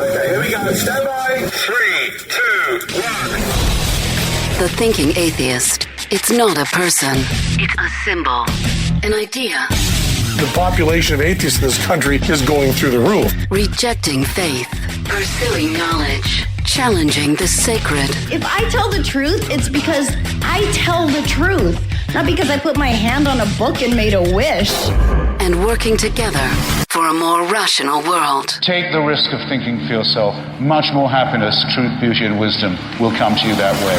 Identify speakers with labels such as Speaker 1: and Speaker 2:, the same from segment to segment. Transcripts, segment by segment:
Speaker 1: Okay, here we go. Stand by. 3, 2, 1.
Speaker 2: The thinking atheist. It's not a person. It's a symbol. An idea.
Speaker 3: The population of atheists in this country is going through the roof.
Speaker 2: Rejecting faith. Pursuing knowledge. Challenging the sacred.
Speaker 4: If I tell the truth, it's because I tell the truth. Not because I put my hand on a book and made a wish.
Speaker 2: And working together for a more rational world.
Speaker 5: Take the risk of thinking for yourself. Much more happiness, truth, beauty, and wisdom will come to you that way.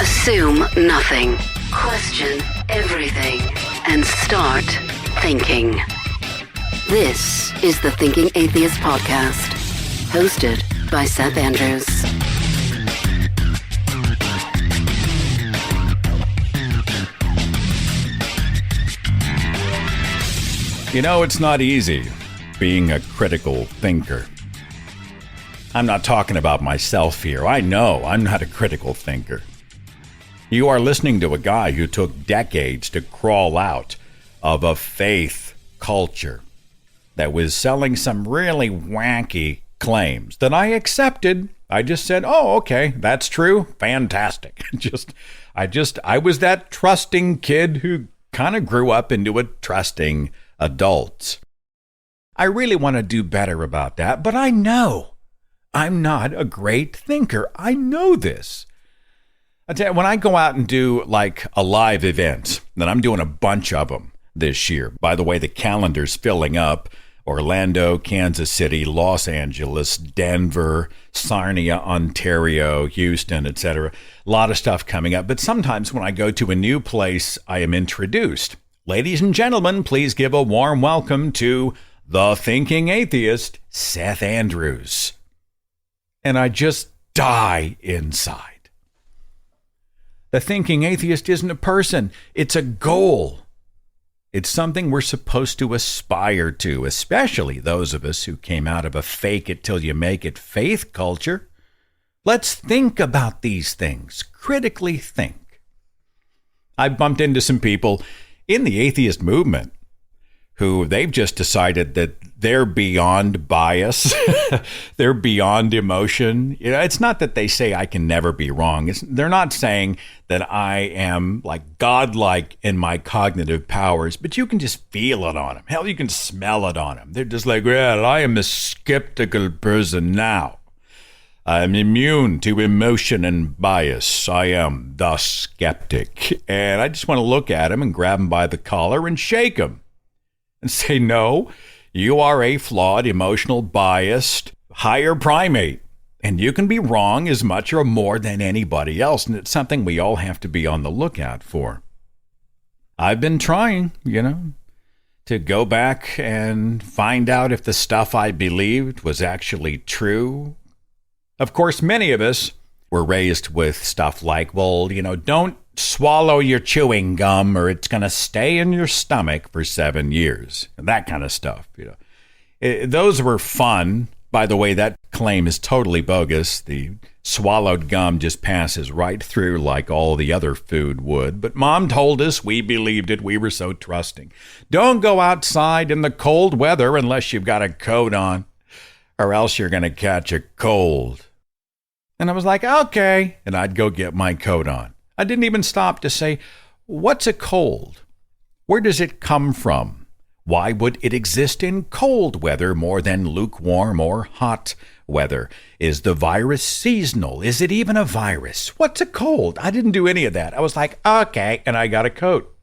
Speaker 2: Assume nothing. Question everything. And start thinking. This is the Thinking Atheist Podcast. Hosted by Seth Andrews.
Speaker 6: You know, it's not easy being a critical thinker. I'm not talking about myself here. I know I'm not a critical thinker. You are listening to a guy who took decades to crawl out of a faith culture that was selling some really wacky claims that I accepted. I just said, oh, okay, that's true. Fantastic. I was that trusting kid who kind of grew up into a trusting adult. I really want to do better about that, but I know I'm not a great thinker. I know this. I tell you, when I go out and do like a live event, and I'm doing a bunch of them this year. By the way, the calendar's filling up. Orlando, Kansas City, Los Angeles, Denver, Sarnia, Ontario, Houston, etc. A lot of stuff coming up. But sometimes when I go to a new place, I am introduced. Ladies and gentlemen, please give a warm welcome to the Thinking Atheist, Seth Andrews. And I just die inside. The Thinking Atheist isn't a person. It's a goal. It's something we're supposed to aspire to, especially those of us who came out of a fake it till you make it faith culture. Let's think about these things. Critically think. I've bumped into some people in the atheist movement who they've just decided that they're beyond bias. They're beyond emotion. You know, it's not that they say I can never be wrong. They're not saying that I am like godlike in my cognitive powers, but you can just feel it on them. Hell, you can smell it on them. They're just like, well, I am a skeptical person now. I'm immune to emotion and bias. I am the skeptic. And I just want to look at him and grab him by the collar and shake him and say, no, you are a flawed, emotional, biased, higher primate. And you can be wrong as much or more than anybody else. And it's something we all have to be on the lookout for. I've been trying, to go back and find out if the stuff I believed was actually true. Of course, many of us were raised with stuff like, well, don't swallow your chewing gum or it's going to stay in your stomach for 7 years. That kind of stuff. Those were fun. By the way, that claim is totally bogus. The swallowed gum just passes right through like all the other food would. But Mom told us, we believed it. We were so trusting. Don't go outside in the cold weather unless you've got a coat on, or else you're going to catch a cold. And I was like, okay. And I'd go get my coat on. I didn't even stop to say, what's a cold? Where does it come from? Why would it exist in cold weather more than lukewarm or hot weather? Is the virus seasonal? Is it even a virus? What's a cold? I didn't do any of that. I was like, okay, and I got a coat.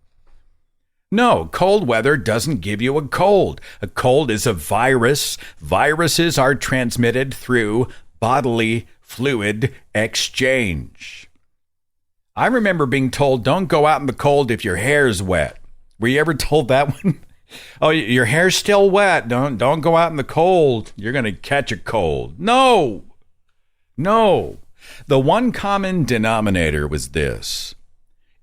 Speaker 6: No, cold weather doesn't give you a cold. A cold is a virus. Viruses are transmitted through bodily fluid exchange. I remember being told, don't go out in the cold if your hair's wet. Were you ever told that one? Oh, your hair's still wet. Don't go out in the cold. You're going to catch a cold. No. The one common denominator was this.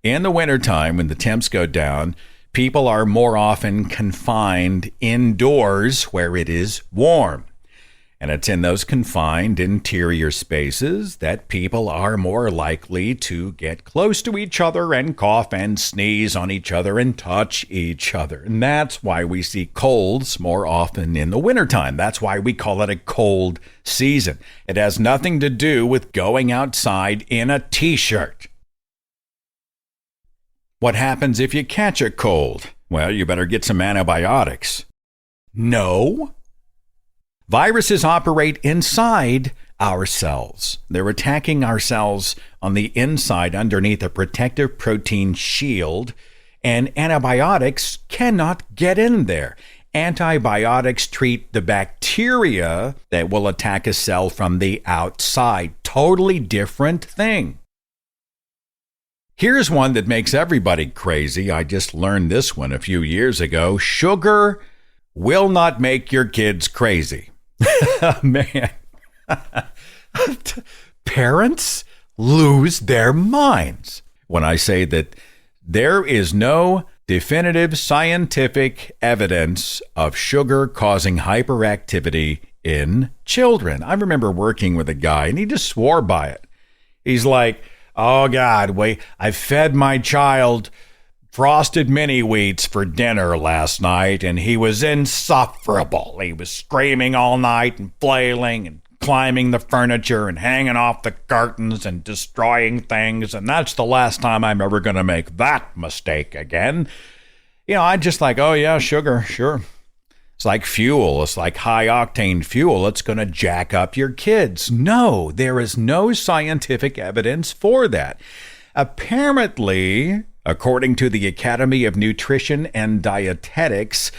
Speaker 6: In the wintertime, when the temps go down, people are more often confined indoors where it is warm. And it's in those confined interior spaces that people are more likely to get close to each other and cough and sneeze on each other and touch each other. And that's why we see colds more often in the wintertime. That's why we call it a cold season. It has nothing to do with going outside in a t-shirt. What happens if you catch a cold? Well, you better get some antibiotics. No. Viruses operate inside our cells. They're attacking our cells on the inside underneath a protective protein shield, and antibiotics cannot get in there. Antibiotics treat the bacteria that will attack a cell from the outside. Totally different thing. Here's one that makes everybody crazy. I just learned this one a few years ago. Sugar will not make your kids crazy. Man, parents lose their minds when I say that there is no definitive scientific evidence of sugar causing hyperactivity in children. I remember working with a guy and he just swore by it. He's like, oh God, I fed my child frosted mini wheats for dinner last night, and he was insufferable. He was screaming all night and flailing and climbing the furniture and hanging off the curtains and destroying things, and that's the last time I'm ever going to make that mistake again. You know, I just like, oh yeah, sugar, sure. It's like fuel. It's like high-octane fuel. It's going to jack up your kids. No, there is no scientific evidence for that. Apparently, according to the Academy of Nutrition and Dietetics,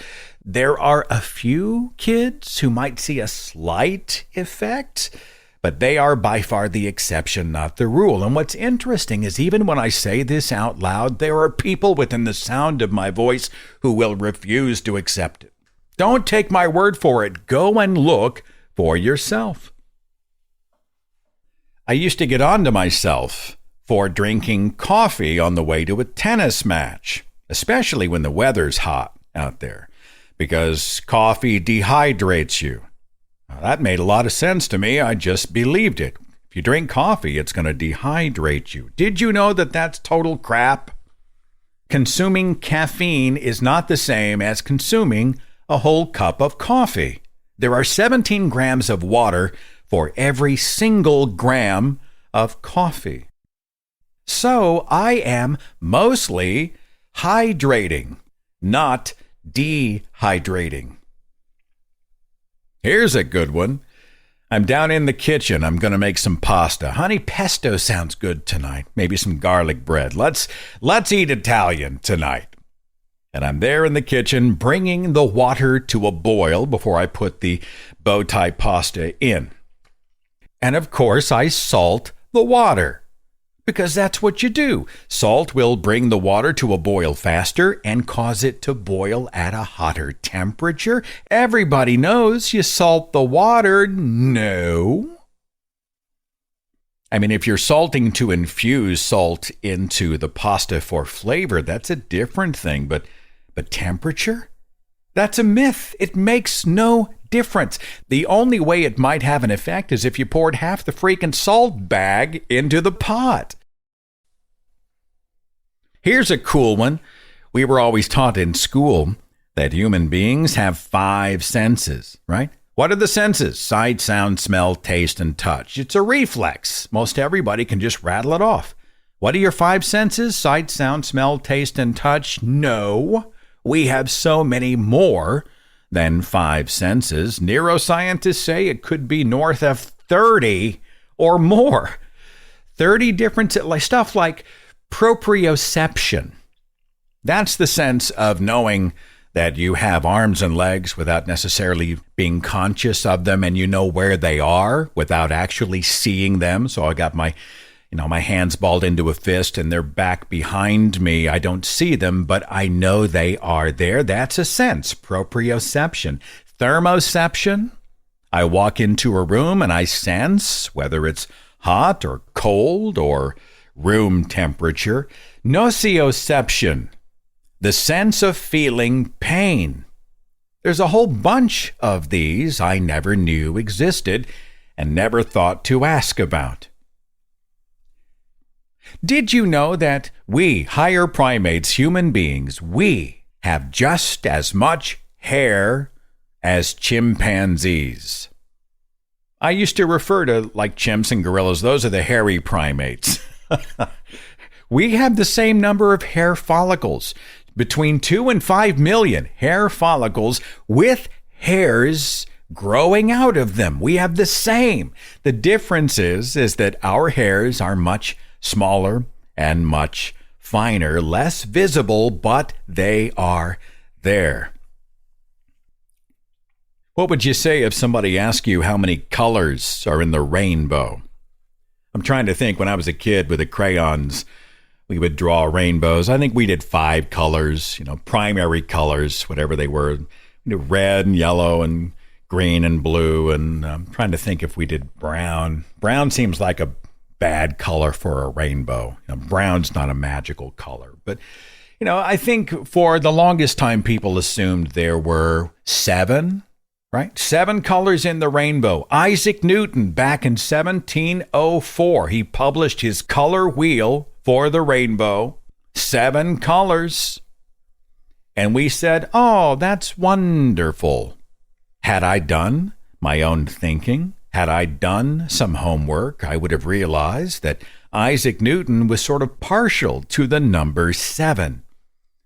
Speaker 6: there are a few kids who might see a slight effect, but they are by far the exception, not the rule. And what's interesting is even when I say this out loud, there are people within the sound of my voice who will refuse to accept it. Don't take my word for it. Go and look for yourself. I used to get on to myself for drinking coffee on the way to a tennis match, especially when the weather's hot out there, because coffee dehydrates you. Now, that made a lot of sense to me. I just believed it. If you drink coffee, it's going to dehydrate you. Did you know that that's total crap? Consuming caffeine is not the same as consuming a whole cup of coffee. There are 17 grams of water for every single gram of coffee. So I am mostly hydrating, not dehydrating. Here's a good one. I'm down in the kitchen. I'm going to make some pasta. Honey, pesto sounds good tonight. Maybe some garlic bread. Let's eat Italian tonight. And I'm there in the kitchen bringing the water to a boil before I put the bow tie pasta in. And of course, I salt the water, because that's what you do. Salt will bring the water to a boil faster and cause it to boil at a hotter temperature. Everybody knows you salt the water. No. I mean, if you're salting to infuse salt into the pasta for flavor, that's a different thing. But temperature? That's a myth. It makes no difference. The only way it might have an effect is if you poured half the freaking salt bag into the pot. Here's a cool one. We were always taught in school that human beings have 5 senses, right? What are the senses? Sight, sound, smell, taste, and touch. It's a reflex. Most everybody can just rattle it off. What are your 5 senses? Sight, sound, smell, taste, and touch? No. We have so many more than 5 senses. Neuroscientists say it could be north of 30 or more. 30 different stuff like proprioception. That's the sense of knowing that you have arms and legs without necessarily being conscious of them, and you know where they are without actually seeing them. So I got my hands balled into a fist and they're back behind me. I don't see them, but I know they are there. That's a sense, proprioception. Thermoception, I walk into a room and I sense whether it's hot or cold or room temperature. Nocioception, the sense of feeling pain. There's a whole bunch of these I never knew existed and never thought to ask about. Did you know that we, higher primates, human beings, we have just as much hair as chimpanzees? I used to refer to like chimps and gorillas. Those are the hairy primates. We have the same number of hair follicles, between 2 and 5 million hair follicles with hairs growing out of them. We have the same. The difference is that our hairs are much smaller and much finer, less visible, but they are there. What would you say if somebody asked you how many colors are in the rainbow? I'm trying to think. When I was a kid with the crayons, we would draw rainbows. I think we did 5 colors, primary colors, whatever they were. We did red and yellow and green and blue. And I'm trying to think if we did brown. Brown seems like a bad color for a rainbow. Brown's not a magical color. But, I think for the longest time, people assumed there were 7, right? 7 colors in the rainbow. Isaac Newton, back in 1704, he published his color wheel for the rainbow. 7 colors. And we said, oh, that's wonderful. Had I done my own thinking, had I done some homework, I would have realized that Isaac Newton was sort of partial to the number 7.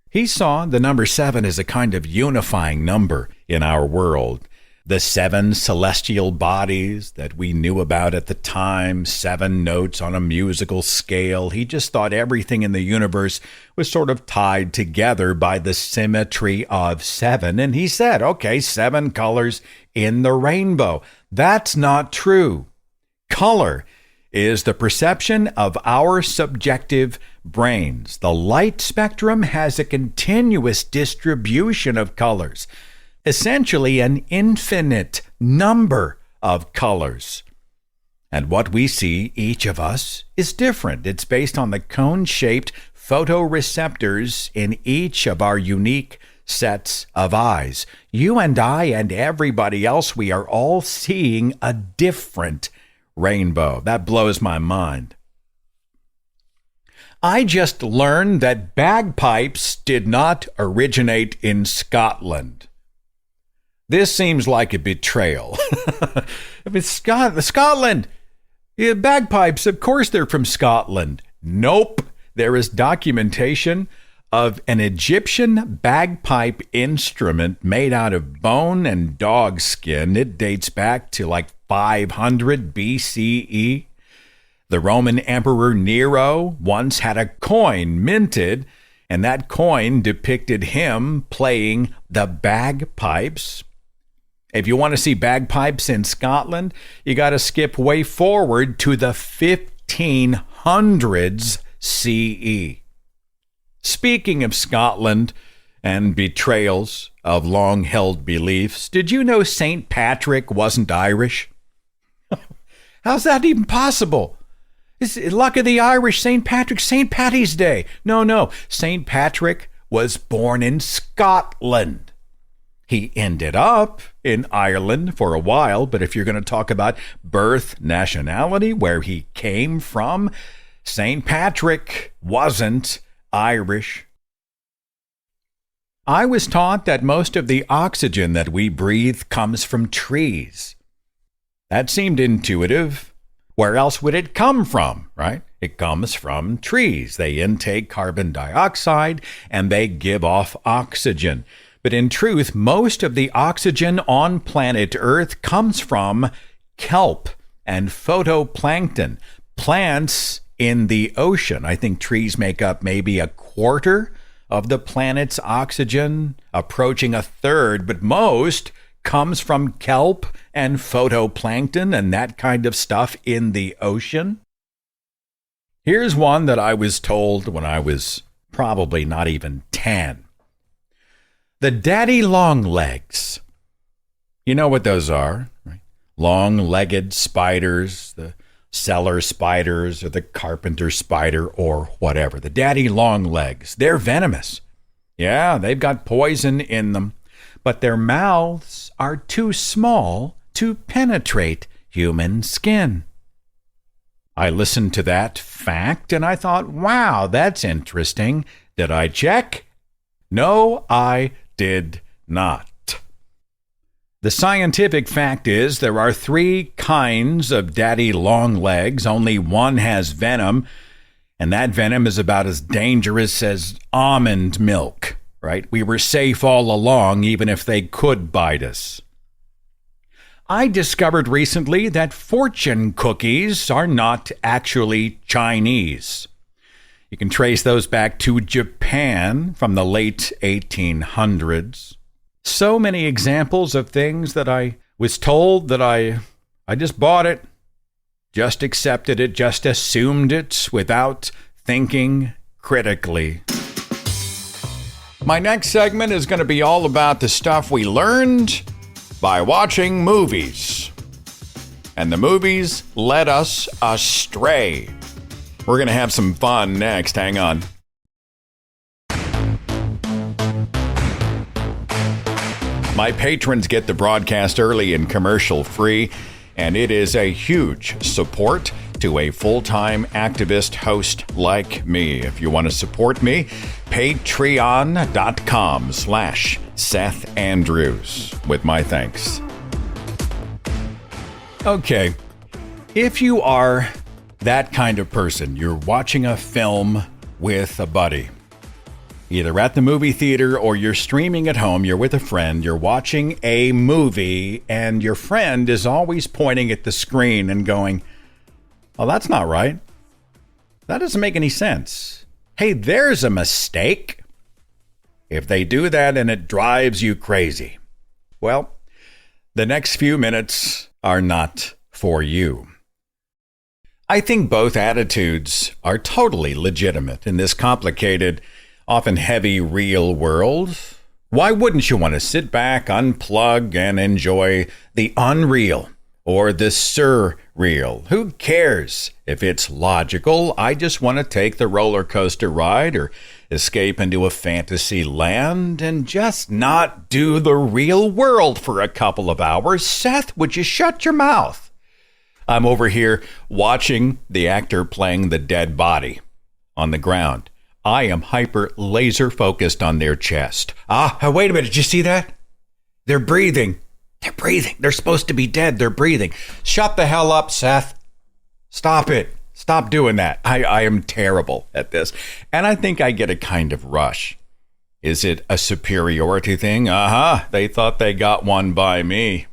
Speaker 6: He saw the number 7 as a kind of unifying number in our world. The 7 celestial bodies that we knew about at the time, 7 notes on a musical scale. He just thought everything in the universe was sort of tied together by the symmetry of 7. And he said, okay, 7 colors in the rainbow. That's not true. Color is the perception of our subjective brains. The light spectrum has a continuous distribution of colors, essentially an infinite number of colors. And what we see, each of us, is different. It's based on the cone-shaped photoreceptors in each of our unique sets of eyes. You and I and everybody else, we are all seeing a different rainbow. That blows my mind. I just learned that bagpipes did not originate in Scotland. This seems like a betrayal. Scotland. Yeah, bagpipes, of course they're from Scotland. Nope. There is documentation of an Egyptian bagpipe instrument made out of bone and dog skin. It dates back to like 500 BCE. The Roman Emperor Nero once had a coin minted, and that coin depicted him playing the bagpipes. If you want to see bagpipes in Scotland, you got to skip way forward to the 1500s CE. Speaking of Scotland and betrayals of long-held beliefs, did you know St. Patrick wasn't Irish? How's that even possible? It's luck of the Irish, St. Patrick, St. Patty's Day. No. St. Patrick was born in Scotland. He ended up in Ireland for a while, but if you're going to talk about birth, nationality, where he came from, St. Patrick wasn't Irish. I was taught that most of the oxygen that we breathe comes from trees. That seemed intuitive. Where else would it come from, right? It comes from trees. They intake carbon dioxide and they give off oxygen. But in truth, most of the oxygen on planet Earth comes from kelp and phytoplankton, plants in the ocean. I think trees make up maybe a quarter of the planet's oxygen, approaching a third, but most comes from kelp and phytoplankton and that kind of stuff in the ocean. Here's one that I was told when I was probably not even 10. The daddy long legs. You know what those are, right? Long-legged spiders, the cellar spiders or the carpenter spider or whatever. The daddy long legs. They're venomous. Yeah, they've got poison in them. but their mouths are too small to penetrate human skin. I listened to that fact and I thought, wow, that's interesting. Did I check? No, I did not. The scientific fact is there are 3 kinds of daddy long legs. Only one has venom, and that venom is about as dangerous as almond milk, right? We were safe all along, even if they could bite us. I discovered recently that fortune cookies are not actually Chinese. You can trace those back to Japan from the late 1800s. So many examples of things that I was told that I just bought it, just accepted it, just assumed it without thinking critically. My next segment is going to be all about the stuff we learned by watching movies. And the movies led us astray. We're going to have some fun next. Hang on. My patrons get the broadcast early and commercial free, and it is a huge support to a full-time activist host like me. If you want to support me, patreon.com/Seth Andrews, with my thanks. Okay, if you are that kind of person, you're watching a film with a buddy, either at the movie theater or you're streaming at home, you're with a friend, you're watching a movie, and your friend is always pointing at the screen and going, "Oh, that's not right. That doesn't make any sense. Hey, there's a mistake." If they do that and it drives you crazy, well, the next few minutes are not for you. I think both attitudes are totally legitimate in this complicated, often heavy real world. Why wouldn't you want to sit back, unplug, and enjoy the unreal or the surreal? Who cares if it's logical? I just want to take the roller coaster ride or escape into a fantasy land and just not do the real world for a couple of hours. Seth, would you shut your mouth? I'm over here watching the actor playing the dead body on the ground. I am hyper laser focused on their chest. Wait a minute. Did you see that? They're breathing. They're breathing. They're supposed to be dead. They're breathing. Shut the hell up, Seth. Stop it. Stop doing that. I am terrible at this. And I think I get a kind of rush. Is it a superiority thing? They thought they got one by me.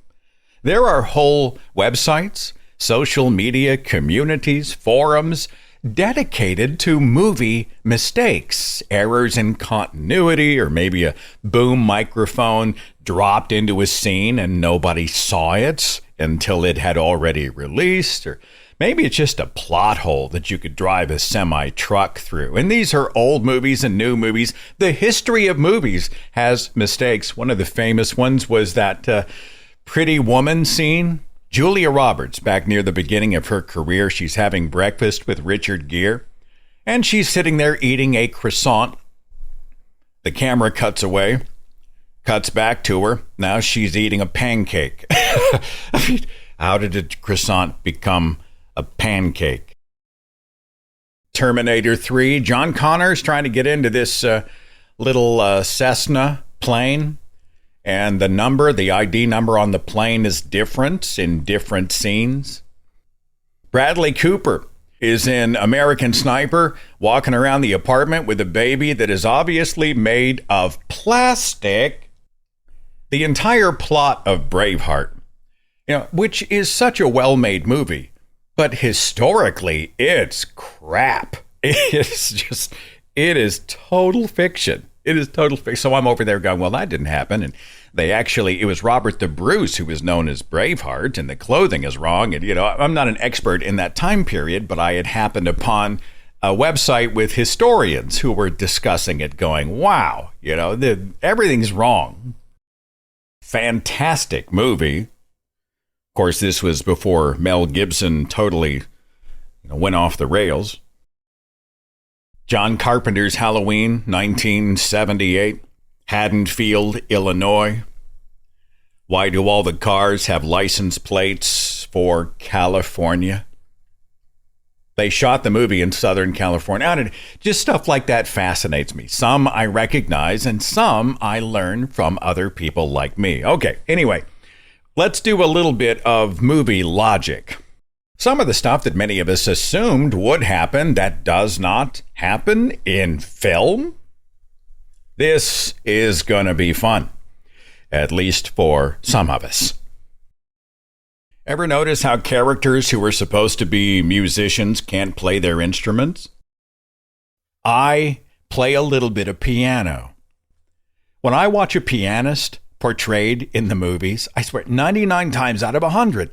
Speaker 6: There are whole websites, social media communities, forums dedicated to movie mistakes, errors in continuity, or maybe a boom microphone dropped into a scene and nobody saw it until it had already released, or maybe it's just a plot hole that you could drive a semi-truck through. And these are old movies and new movies. The history of movies has mistakes. One of the famous ones was that Pretty Woman scene. Julia Roberts, back near the beginning of her career, she's having breakfast with Richard Gere, and she's sitting there eating a croissant. The camera cuts away, cuts back to her. Now she's eating a pancake. I mean, how did a croissant become a pancake? Terminator 3, John Connor's trying to get into this little Cessna plane. And the ID number on the plane is different in different scenes. Bradley Cooper is in American Sniper, walking around the apartment with a baby that is obviously made of plastic. The entire plot of Braveheart, which is such a well-made movie, but historically, it's crap. It is total fiction. It is total fiction. So I'm over there going, well, that didn't happen. And it was Robert the Bruce who was known as Braveheart, and the clothing is wrong. And, I'm not an expert in that time period, but I had happened upon a website with historians who were discussing it going, wow, everything's wrong. Fantastic movie. Of course, this was before Mel Gibson totally went off the rails. John Carpenter's Halloween, 1978, Haddonfield, Illinois. Why do all the cars have license plates for California? They shot the movie in Southern California. And just stuff like that fascinates me. Some I recognize and some I learn from other people like me. Okay, anyway, let's do a little bit of movie logic. Some of the stuff that many of us assumed would happen that does not happen in film. This is going to be fun, at least for some of us. Ever notice how characters who are supposed to be musicians can't play their instruments? I play a little bit of piano. When I watch a pianist portrayed in the movies, I swear 99 times out of 100,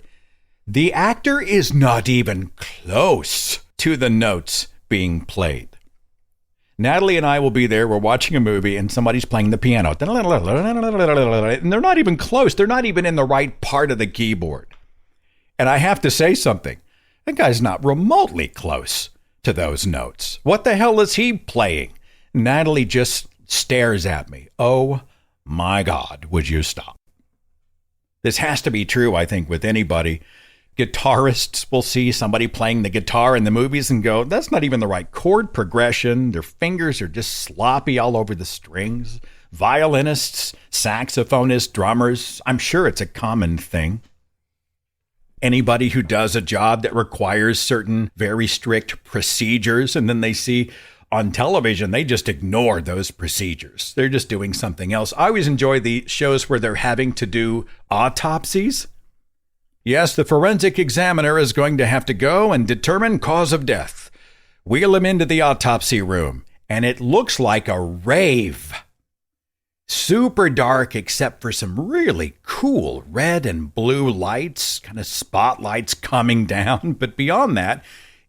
Speaker 6: the actor is not even close to the notes being played. Natalie and I will be there. We're watching a movie and somebody's playing the piano. And they're not even close. They're not even in the right part of the keyboard. And I have to say something. That guy's not remotely close to those notes. What the hell is he playing? Natalie just stares at me. Oh my God, would you stop? This has to be true, I think, with anybody. Guitarists will see somebody playing the guitar in the movies and go, that's not even the right chord progression. Their fingers are just sloppy all over the strings. Violinists, saxophonists, drummers, I'm sure it's a common thing. Anybody who does a job that requires certain very strict procedures and then they see on television, they just ignore those procedures. They're just doing something else. I always enjoy the shows where they're having to do autopsies. Yes, the forensic examiner is going to have to go and determine cause of death. Wheel him into the autopsy room, and it looks like a rave. Super dark except for some really cool red and blue lights, kind of spotlights coming down. But beyond that,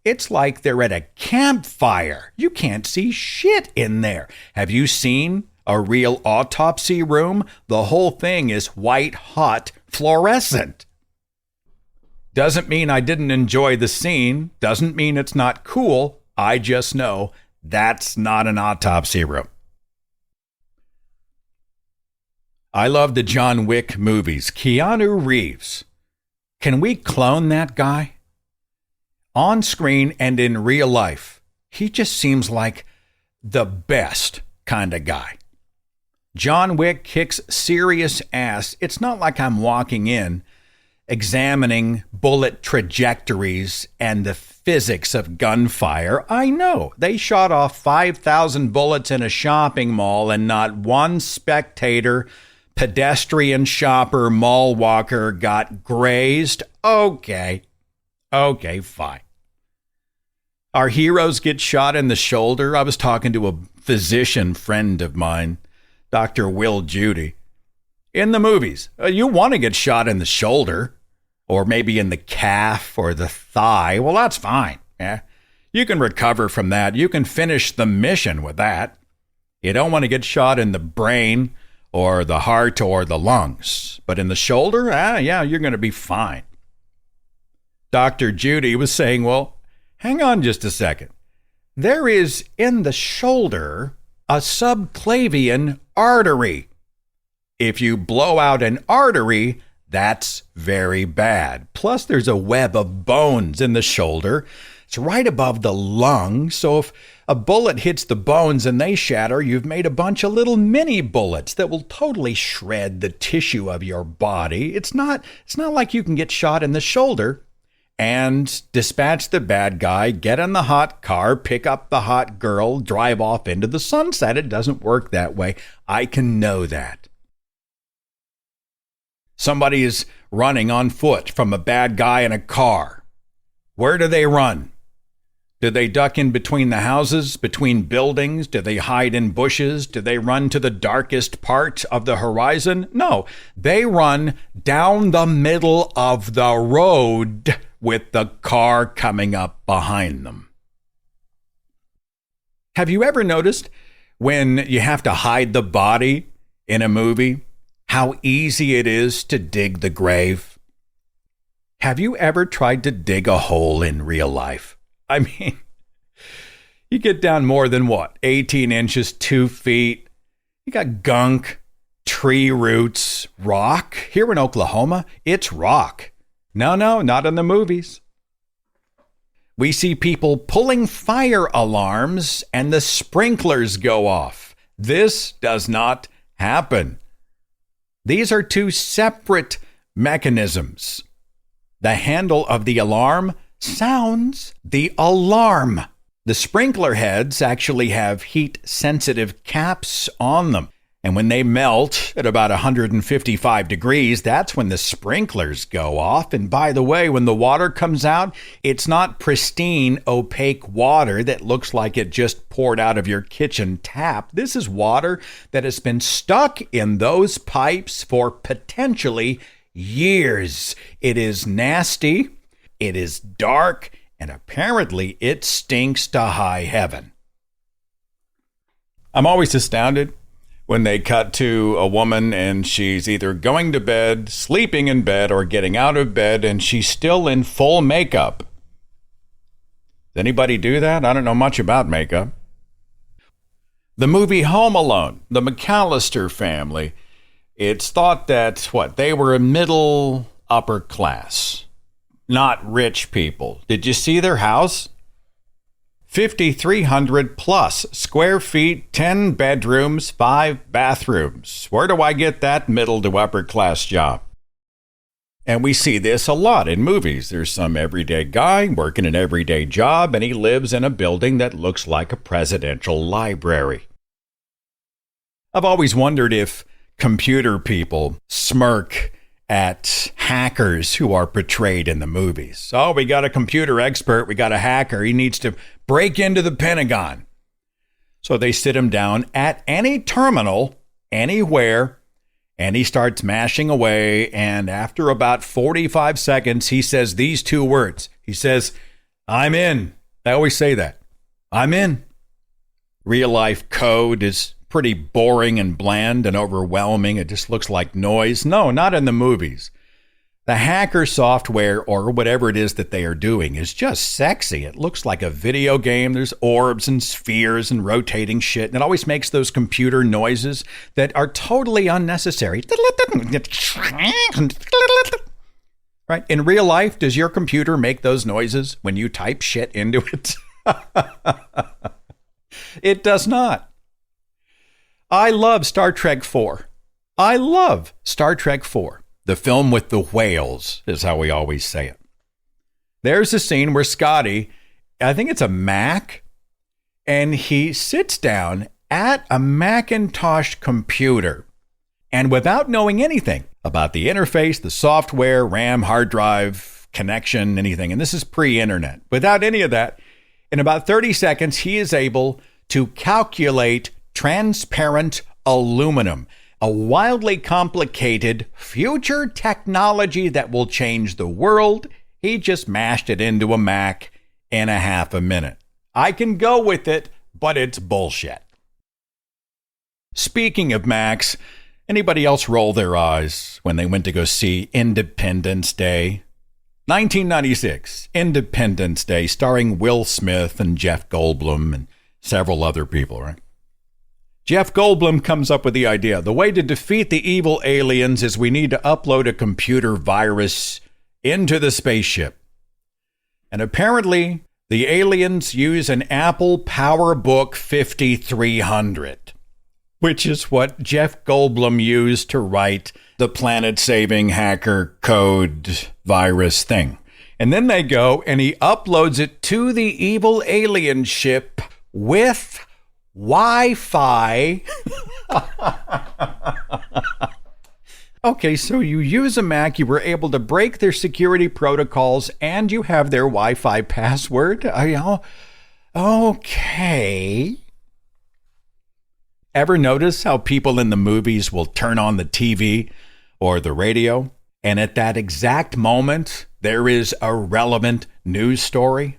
Speaker 6: it's like they're at a campfire. You can't see shit in there. Have you seen a real autopsy room? The whole thing is white hot fluorescent. Doesn't mean I didn't enjoy the scene. Doesn't mean it's not cool. I just know that's not an autopsy room. I love the John Wick movies. Keanu Reeves. Can we clone that guy? On screen and in real life, he just seems like the best kind of guy. John Wick kicks serious ass. It's not like I'm walking in examining bullet trajectories and the physics of gunfire. I know they shot off 5,000 bullets in a shopping mall and not one spectator, pedestrian, shopper, mall walker got grazed. Okay, fine. Our heroes get shot in the shoulder. I was talking to a physician friend of mine, Dr. Will Judy. In the movies, you want to get shot in the shoulder or maybe in the calf or the thigh. Well, that's fine. Yeah, you can recover from that. You can finish the mission with that. You don't want to get shot in the brain or the heart or the lungs. But in the shoulder, yeah, you're going to be fine. Dr. Judy was saying, well, hang on just a second. There is in the shoulder a subclavian artery. If you blow out an artery, that's very bad. Plus, there's a web of bones in the shoulder. It's right above the lung. So if a bullet hits the bones and they shatter, you've made a bunch of little mini bullets that will totally shred the tissue of your body. It's not like you can get shot in the shoulder and dispatch the bad guy, get in the hot car, pick up the hot girl, drive off into the sunset. It doesn't work that way. I can know that. Somebody is running on foot from a bad guy in a car. Where do they run? Do they duck in between the houses, between buildings? Do they hide in bushes? Do they run to the darkest part of the horizon? No, they run down the middle of the road with the car coming up behind them. Have you ever noticed when you have to hide the body in a movie, how easy it is to dig the grave? Have you ever tried to dig a hole in real life? I mean, you get down more than 18 inches, 2 feet. You got gunk. tree roots, rock. Here in Oklahoma, it's rock. No, not in the movies. We see people pulling fire alarms and the sprinklers go off. This does not happen. These are two separate mechanisms. The handle of the alarm sounds the alarm. The sprinkler heads actually have heat-sensitive caps on them. And when they melt at about 155 degrees, that's when the sprinklers go off. And by the way, when the water comes out, it's not pristine, opaque water that looks like it just poured out of your kitchen tap. This is water that has been stuck in those pipes for potentially years. It is nasty, it is dark, and apparently it stinks to high heaven. I'm always astounded when they cut to a woman and she's either going to bed, sleeping in bed, or getting out of bed, and she's still in full makeup. Does anybody do that? I don't know much about makeup. The movie Home Alone, the McAllister family, it's thought that, they were a middle upper class, not rich people. Did you see their house? 5,300 plus square feet, 10 bedrooms, 5 bathrooms. Where do I get that middle to upper class job? And we see this a lot in movies. There's some everyday guy working an everyday job, and he lives in a building that looks like a presidential library. I've always wondered if computer people smirk at hackers who are portrayed in the movies. Oh, we got a computer expert. We got a hacker. He needs to break into the Pentagon. So they sit him down at any terminal, anywhere, and he starts mashing away. And after about 45 seconds, he says these two words. He says, "I'm in." I always say that. I'm in. Real life code is pretty boring and bland and overwhelming. It just looks like noise. No, not in the movies. The hacker software, or whatever it is that they are doing, is just sexy. It looks like a video game. There's orbs and spheres and rotating shit, and it always makes those computer noises that are totally unnecessary. Right? In real life, does your computer make those noises when you type shit into it? It does not. I love Star Trek IV. I love Star Trek IV. The film with the whales is how we always say it. There's a scene where Scotty, I think it's a Mac, and he sits down at a Macintosh computer. And without knowing anything about the interface, the software, RAM, hard drive, connection, anything, and this is pre-internet, without any of that, in about 30 seconds, he is able to calculate transparent aluminum, a wildly complicated future technology that will change the world. He just mashed it into a Mac in a half a minute. I can go with it, but it's bullshit. Speaking of Macs, anybody else roll their eyes when they went to go see Independence Day? 1996, Independence Day, starring Will Smith and Jeff Goldblum and several other people, right? Jeff Goldblum comes up with the idea. The way to defeat the evil aliens is we need to upload a computer virus into the spaceship. And apparently, the aliens use an Apple PowerBook 5300, which is what Jeff Goldblum used to write the planet-saving hacker code virus thing. And then they go and he uploads it to the evil alien ship with Wi-Fi. Okay, so you use a Mac, you were able to break their security protocols, and you have their Wi-Fi password. Okay. Ever notice how people in the movies will turn on the TV or the radio, and at that exact moment, there is a relevant news story?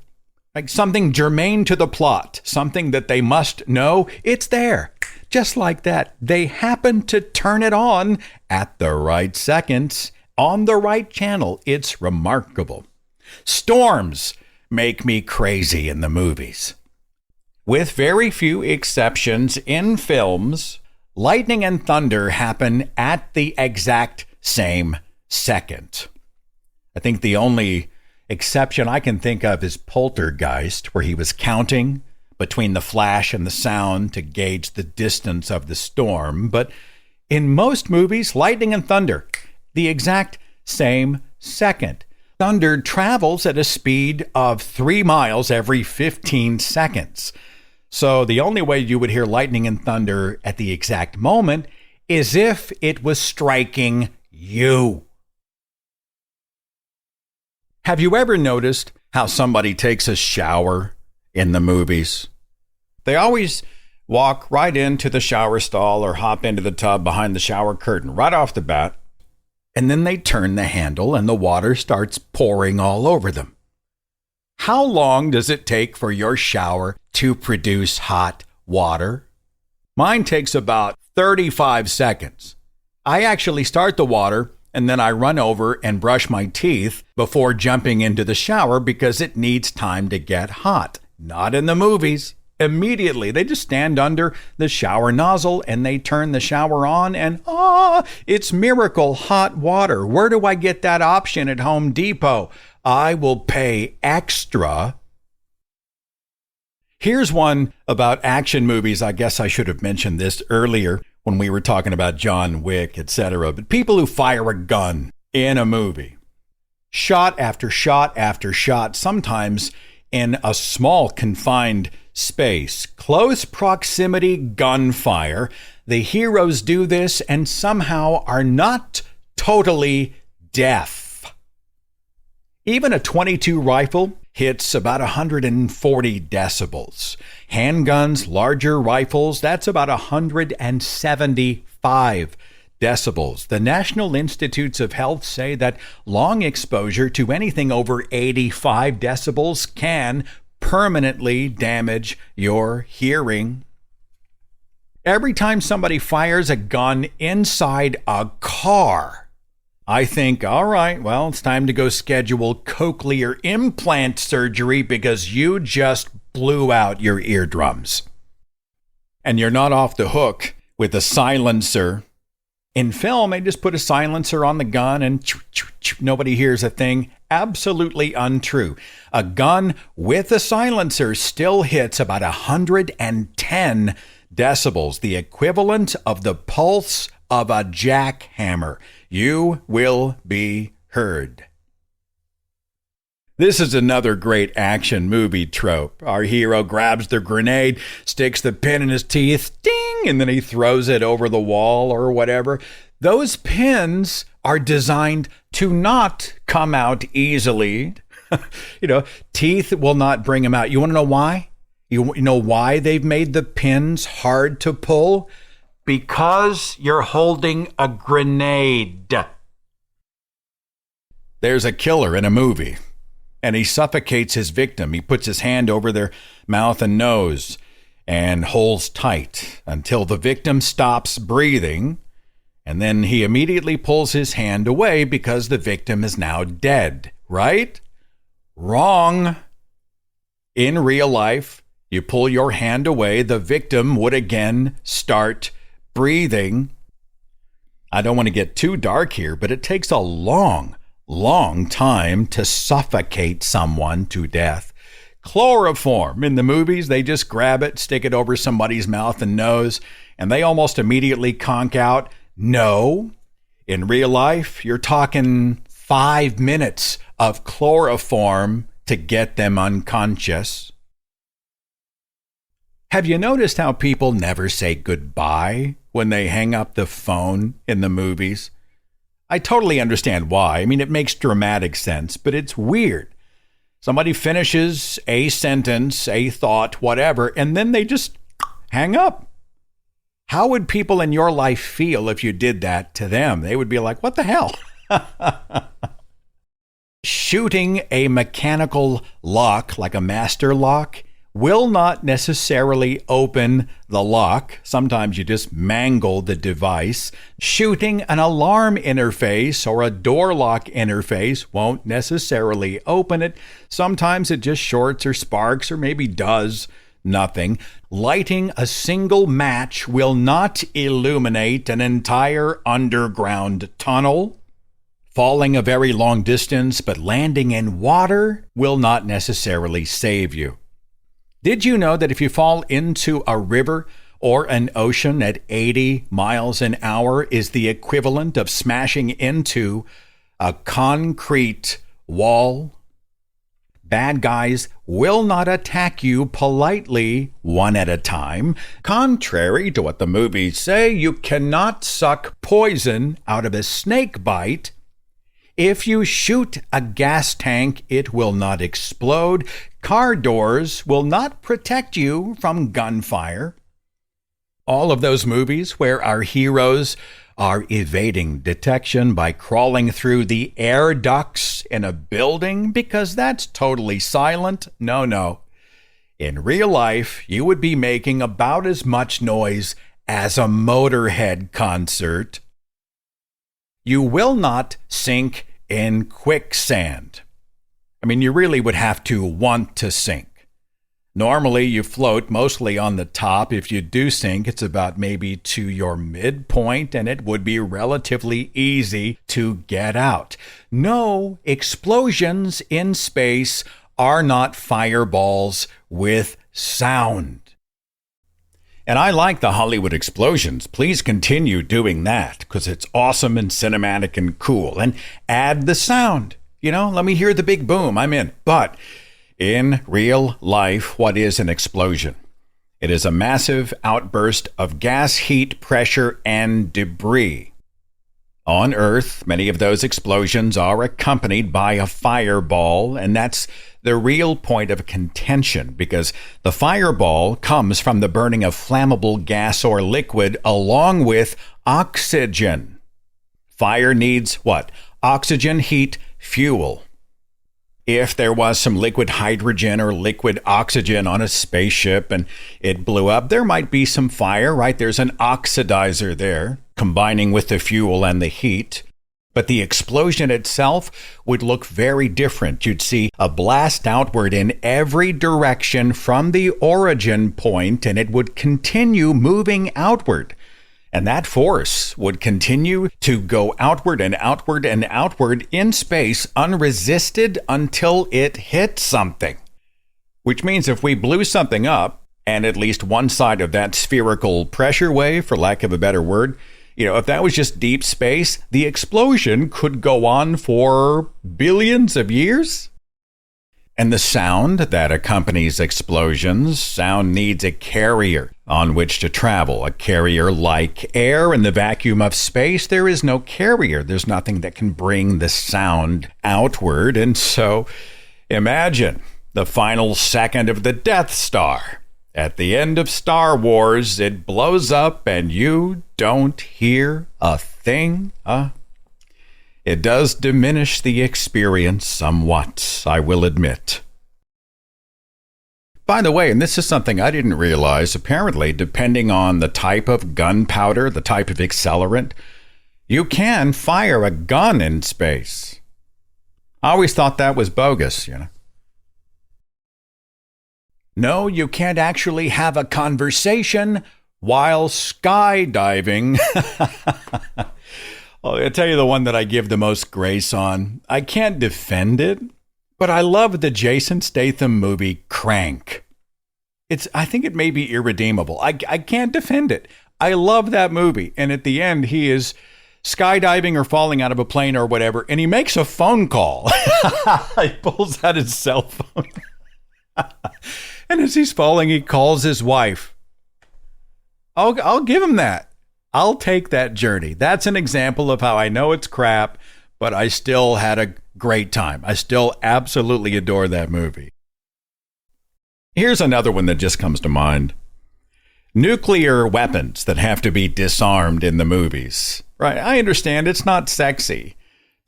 Speaker 6: Like something germane to the plot, something that they must know, it's there. Just like that, they happen to turn it on at the right seconds, on the right channel. It's remarkable. Storms make me crazy in the movies. With very few exceptions in films, Lightning and thunder happen at the exact same second. I think the only exception I can think of is Poltergeist, where he was counting between the flash and the sound to gauge the distance of the storm. But in most movies, lightning and thunder, the exact same second. Thunder travels at a speed of 3 miles every 15 seconds. So the only way you would hear lightning and thunder at the exact moment is if it was striking you. Have you ever noticed how somebody takes a shower in the movies? They always walk right into the shower stall or hop into the tub behind the shower curtain right off the bat, and then they turn the handle and the water starts pouring all over them. How long does it take for your shower to produce hot water? Mine takes about 35 seconds. I actually start the water and then I run over and brush my teeth before jumping into the shower because it needs time to get hot. Not in the movies. Immediately, they just stand under the shower nozzle and they turn the shower on and, it's miracle hot water. Where do I get that option at Home Depot? I will pay extra. Here's one about action movies. I guess I should have mentioned this earlier when we were talking about John Wick, etc. But people who fire a gun in a movie, shot after shot after shot, sometimes in a small confined space, close proximity gunfire. The heroes do this and somehow are not totally deaf. Even a .22 rifle hits about 140 decibels. Handguns, larger rifles, that's about 175 decibels. The National Institutes of Health say that long exposure to anything over 85 decibels can permanently damage your hearing. Every time somebody fires a gun inside a car, I think, all right, well, it's time to go schedule cochlear implant surgery because you just blew out your eardrums. And you're not off the hook with a silencer. In film, they just put a silencer on the gun and nobody hears a thing. Absolutely untrue. A gun with a silencer still hits about 110 decibels, the equivalent of the pulse of a jackhammer. You will be heard. This is another great action movie trope. Our hero grabs the grenade, sticks the pin in his teeth, ding, and then he throws it over the wall or whatever. Those pins are designed to not come out easily. Teeth will not bring them out. You want to know why? You know why they've made the pins hard to pull? Because you're holding a grenade. There's a killer in a movie, and he suffocates his victim. He puts his hand over their mouth and nose and holds tight until the victim stops breathing, and then he immediately pulls his hand away because the victim is now dead, right? Wrong. In real life, you pull your hand away, the victim would again start breathing. I don't want to get too dark here, but it takes a long time to suffocate someone to death. Chloroform in the movies, they just grab it, stick it over somebody's mouth and nose, and they almost immediately conk out. No, in real life, you're talking 5 minutes of chloroform to get them unconscious. Have you noticed how people never say goodbye when they hang up the phone in the movies? I totally understand why. I mean, it makes dramatic sense, but it's weird. Somebody finishes a sentence, a thought, whatever, and then they just hang up. How would people in your life feel if you did that to them? They would be like, what the hell? Shooting a mechanical lock, like a master lock, will not necessarily open the lock. Sometimes you just mangle the device. Shooting an alarm interface or a door lock interface won't necessarily open it. Sometimes it just shorts or sparks or maybe does nothing. Lighting a single match will not illuminate an entire underground tunnel. Falling a very long distance but landing in water will not necessarily save you. Did you know that if you fall into a river or an ocean at 80 miles an hour is the equivalent of smashing into a concrete wall? Bad guys will not attack you politely one at a time. Contrary to what the movies say, you cannot suck poison out of a snake bite. If you shoot a gas tank, it will not explode. Car doors will not protect you from gunfire. All of those movies where our heroes are evading detection by crawling through the air ducts in a building because that's totally silent. No. In real life, you would be making about as much noise as a Motorhead concert. You will not sink in quicksand. I mean, you really would have to want to sink. Normally, you float mostly on the top. If you do sink, it's about maybe to your midpoint, and it would be relatively easy to get out. No, explosions in space are not fireballs with sound. And I like the Hollywood explosions. Please continue doing that because it's awesome and cinematic and cool. And add the sound. Let me hear the big boom. I'm in. But in real life, what is an explosion? It is a massive outburst of gas, heat, pressure, and debris. On Earth, many of those explosions are accompanied by a fireball, and that's the real point of contention because the fireball comes from the burning of flammable gas or liquid along with oxygen. Fire needs what? Oxygen, heat, fuel. If there was some liquid hydrogen or liquid oxygen on a spaceship and it blew up, there might be some fire, right? There's an oxidizer there, combining with the fuel and the heat. But the explosion itself would look very different. You'd see a blast outward in every direction from the origin point, and it would continue moving outward. And that force would continue to go outward and outward and outward in space unresisted until it hit something. Which means if we blew something up, and at least one side of that spherical pressure wave, for lack of a better word, if that was just deep space, the explosion could go on for billions of years. And the sound that accompanies explosions, sound needs a carrier on which to travel. A carrier like air in the vacuum of space, there is no carrier. There's nothing that can bring the sound outward. And so imagine the final second of the Death Star. At the end of Star Wars, it blows up and you don't hear a thing. It does diminish the experience somewhat, I will admit. By the way, and this is something I didn't realize, apparently, depending on the type of gunpowder, the type of accelerant, you can fire a gun in space. I always thought that was bogus, No, you can't actually have a conversation while skydiving. I'll tell you the one that I give the most grace on. I can't defend it, but I love the Jason Statham movie Crank. I think it may be irredeemable. I can't defend it. I love that movie. And at the end, he is skydiving or falling out of a plane or whatever, and he makes a phone call. He pulls out his cell phone. And as he's falling, he calls his wife. I'll give him that. I'll take that journey. That's an example of how I know it's crap, but I still had a great time. I still absolutely adore that movie. Here's another one that just comes to mind. Nuclear weapons that have to be disarmed in the movies. Right, I understand it's not sexy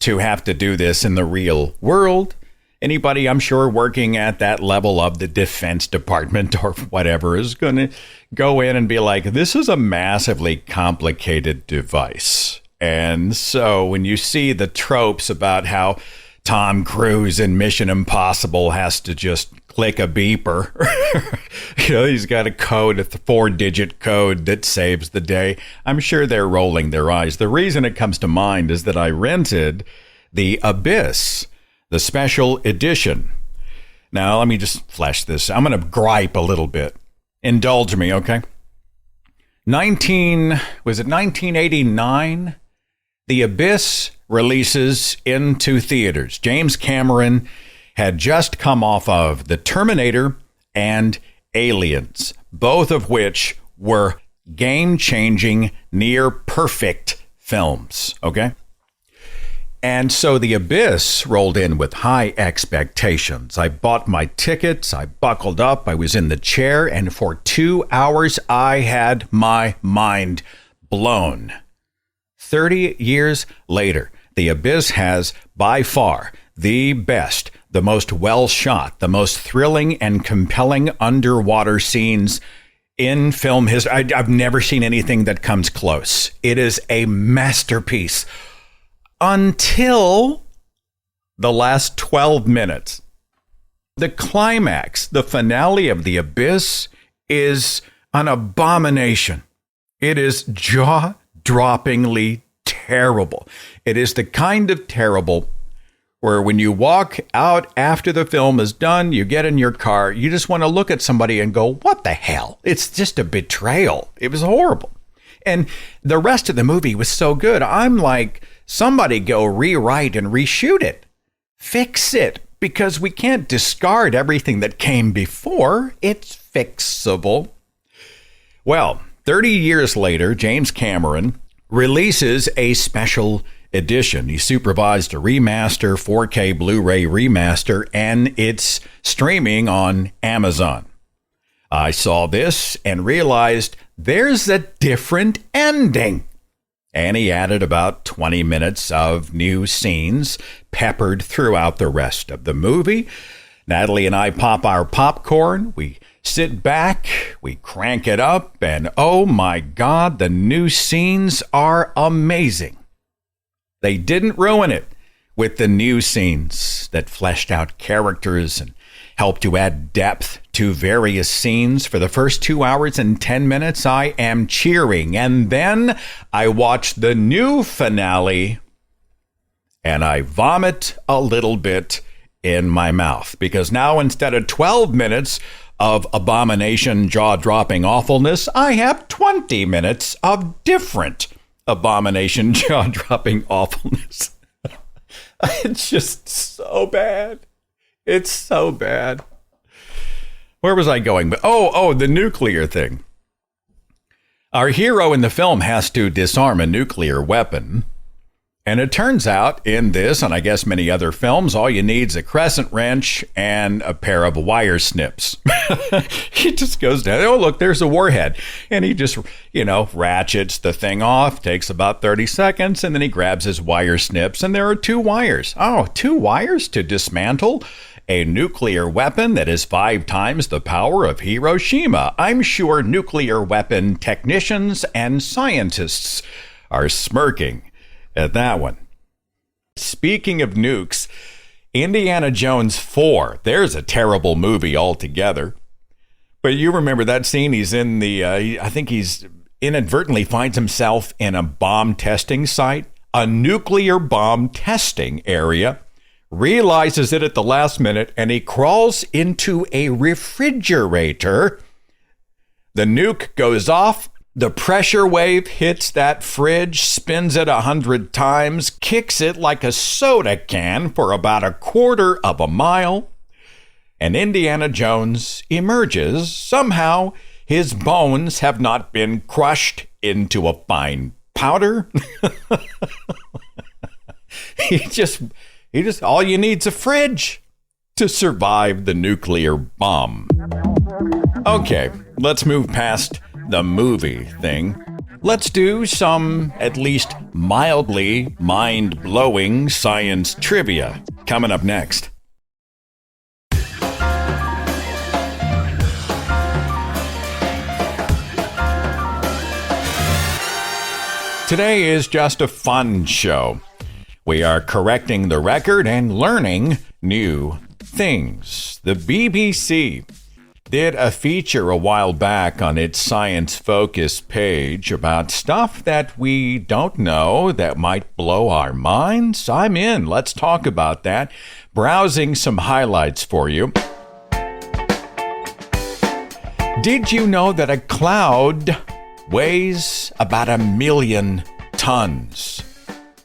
Speaker 6: to have to do this in the real world. Anybody, I'm sure, working at that level of the Defense Department or whatever is going to go in and be like, this is a massively complicated device. And so when you see the tropes about how Tom Cruise in Mission Impossible has to just click a beeper. He's got a code, a 4-digit code that saves the day. I'm sure they're rolling their eyes. The reason it comes to mind is that I rented The Abyss, the special edition. Now, let me just flesh this. I'm going to gripe a little bit. Indulge me, okay? 1989? The Abyss releases into theaters. James Cameron had just come off of The Terminator and Aliens, both of which were game-changing, near-perfect films, okay? And so The Abyss rolled in with high expectations. I bought my tickets, I buckled up, I was in the chair, and for 2 hours I had my mind blown. 30 years later, The Abyss has, by far, the best, the most well-shot, the most thrilling and compelling underwater scenes in film history. I've never seen anything that comes close. It is a masterpiece. Until the last 12 minutes. The climax, the finale of The Abyss, is an abomination. It is jaw-droppingly terrible. It is the kind of terrible where when you walk out after the film is done, you get in your car, you just want to look at somebody and go, what the hell? It's just a betrayal. It was horrible. And the rest of the movie was so good. I'm like, somebody go rewrite and reshoot it. Fix it, because we can't discard everything that came before. It's fixable. Well, 30 years later, James Cameron releases a special edition. He supervised a remaster, 4K Blu-ray remaster, and it's streaming on Amazon. I saw this and realized there's a different ending. And he added about 20 minutes of new scenes peppered throughout the rest of the movie. Natalie and I pop our popcorn. We sit back, we crank it up, and oh my God, the new scenes are amazing. They didn't ruin it with the new scenes that fleshed out characters and helped to add depth to various scenes. For the first 2 hours and 10 minutes, I am cheering. And then I watch the new finale and I vomit a little bit in my mouth, because now instead of 12 minutes of abomination, jaw-dropping awfulness, I have 20 minutes of different abomination, jaw-dropping awfulness. It's just so bad. It's so bad. Where was I going? But the nuclear thing. Our hero in the film has to disarm a nuclear weapon. And it turns out in this, and I guess many other films, all you need is a crescent wrench and a pair of wire snips. He just goes down, oh, look, there's a warhead. And he just, ratchets the thing off, takes about 30 seconds, and then he grabs his wire snips, and there are 2 wires. Oh, 2 wires to dismantle a nuclear weapon that is 5 times the power of Hiroshima. I'm sure nuclear weapon technicians and scientists are smirking at that one. Speaking of nukes, Indiana Jones 4, there's a terrible movie altogether. But you remember that scene? He's in I think he's inadvertently finds himself in a bomb testing site, a nuclear bomb testing area, realizes it at the last minute, and he crawls into a refrigerator. The nuke goes off. The pressure wave hits that fridge, spins it 100 times, kicks it like a soda can for about a quarter of a mile, and Indiana Jones emerges. Somehow, his bones have not been crushed into a fine powder. He just, all you need's a fridge to survive the nuclear bomb. Okay, let's move past the movie thing. Let's do some at least mildly mind-blowing science trivia coming up next. Today is just a fun show. We are correcting the record and learning new things. The BBC did a feature a while back on its Science Focus page about stuff that we don't know that might blow our minds. I'm in. Let's talk about that. Browsing some highlights for you. Did you know that a cloud weighs about 1 million tons?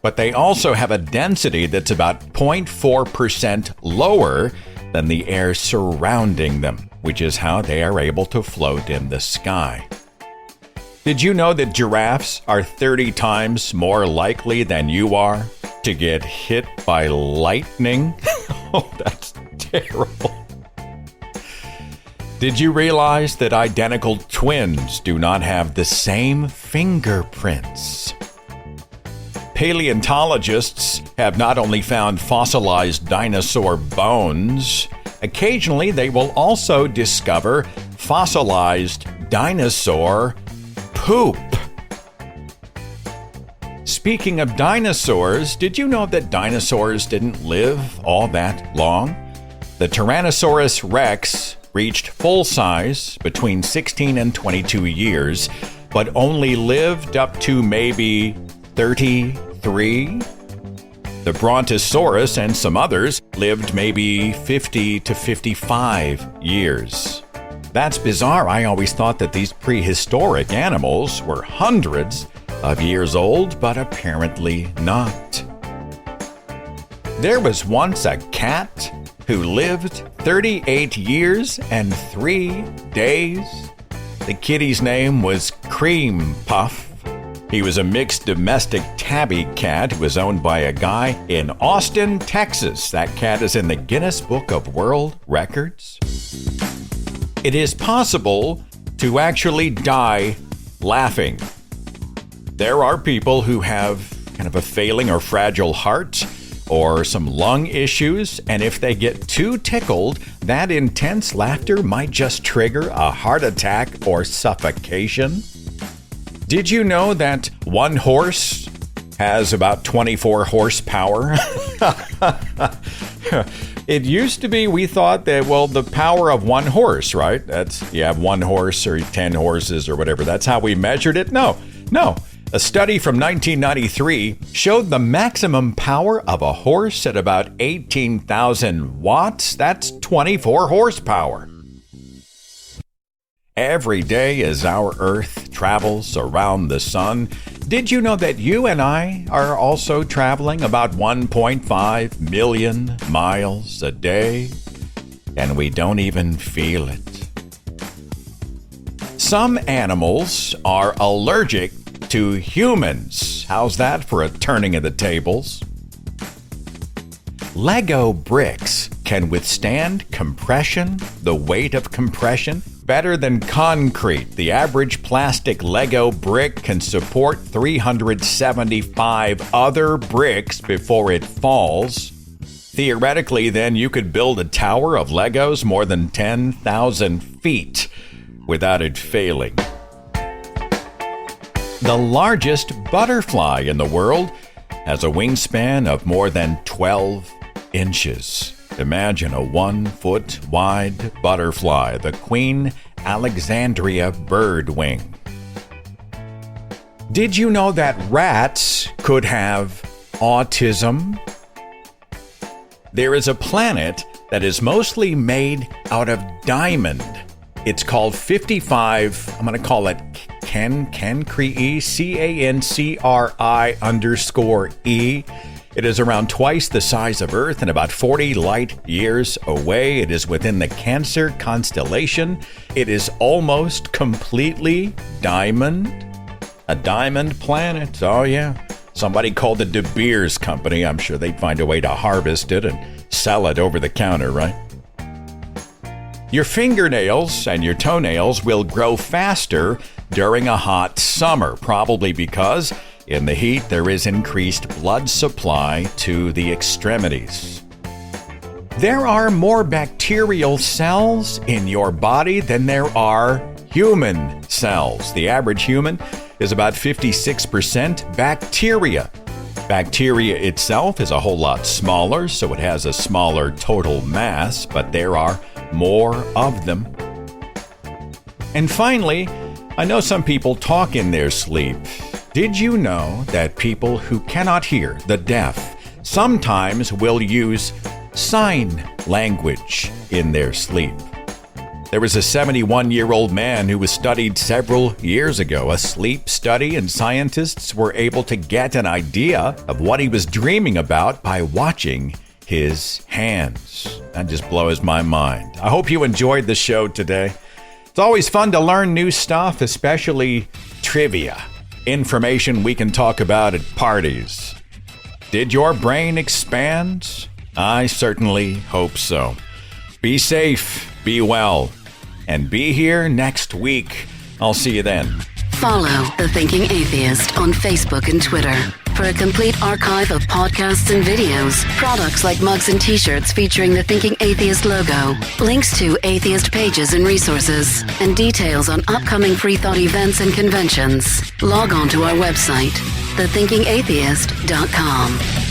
Speaker 6: But they also have a density that's about 0.4% lower than the air surrounding them, which is how they are able to float in the sky. Did you know that giraffes are 30 times more likely than you are to get hit by lightning? Oh, that's terrible. Did you realize that identical twins do not have the same fingerprints? Paleontologists have not only found fossilized dinosaur bones, occasionally they will also discover fossilized dinosaur poop. Speaking of dinosaurs, did you know that dinosaurs didn't live all that long? The Tyrannosaurus Rex reached full size between 16 and 22 years, but only lived up to maybe 33. The Brontosaurus and some others lived maybe 50 to 55 years. That's bizarre. I always thought that these prehistoric animals were hundreds of years old, but apparently not. There was once a cat who lived 38 years and 3 days. The kitty's name was Cream Puff. He was a mixed domestic tabby cat who was owned by a guy in Austin, Texas. That cat is in the Guinness Book of World Records. It is possible to actually die laughing. There are people who have kind of a failing or fragile heart or some lung issues, and if they get too tickled, that intense laughter might just trigger a heart attack or suffocation. Did you know that one horse has about 24 horsepower? It used to be, we thought that, well, the power of one horse, right? That's, you have one horse or 10 horses or whatever. That's how we measured it. No. A study from 1993 showed the maximum power of a horse at about 18,000 watts. That's 24 horsepower. Every day as our Earth travels around the sun, did you know that you and I are also traveling about 1.5 million miles a day? And we don't even feel it. Some animals are allergic to humans. How's that for a turning of the tables? Lego bricks can withstand compression, the weight of compression, better than concrete. The average plastic Lego brick can support 375 other bricks before it falls. Theoretically, then, you could build a tower of Legos more than 10,000 feet without it failing. The largest butterfly in the world has a wingspan of more than 12 inches. Imagine a 1-foot wide butterfly, the Queen Alexandria birdwing. Did you know that rats could have autism? There is a planet that is mostly made out of diamond. It's called 55, I'm going to call it Cancri, CANCRI_E. It is around twice the size of Earth and about 40 light years away. It is within the Cancer constellation. It is almost completely diamond. A diamond planet. Oh, yeah. Somebody called the De Beers Company. I'm sure they'd find a way to harvest it and sell it over the counter, right? Your fingernails and your toenails will grow faster during a hot summer, probably because in the heat there is increased blood supply to the extremities. There are more bacterial cells in your body than there are human cells. The average human is about 56% bacteria. Bacteria itself is a whole lot smaller, so it has a smaller total mass, but there are more of them. And finally, I know some people talk in their sleep. Did you know that people who cannot hear, the deaf, sometimes will use sign language in their sleep? There was a 71-year-old man who was studied several years ago, a sleep study, and scientists were able to get an idea of what he was dreaming about by watching his hands. That just blows my mind. I hope you enjoyed the show today. It's always fun to learn new stuff, especially trivia, information we can talk about at parties. Did your brain expand? I certainly hope so. Be safe, be well, and be here next week. I'll see you then.
Speaker 2: Follow The Thinking Atheist on Facebook and Twitter for a complete archive of podcasts and videos, products like mugs and t-shirts featuring the Thinking Atheist logo, links to atheist pages and resources, and details on upcoming free thought events and conventions. Log on to our website, thethinkingatheist.com.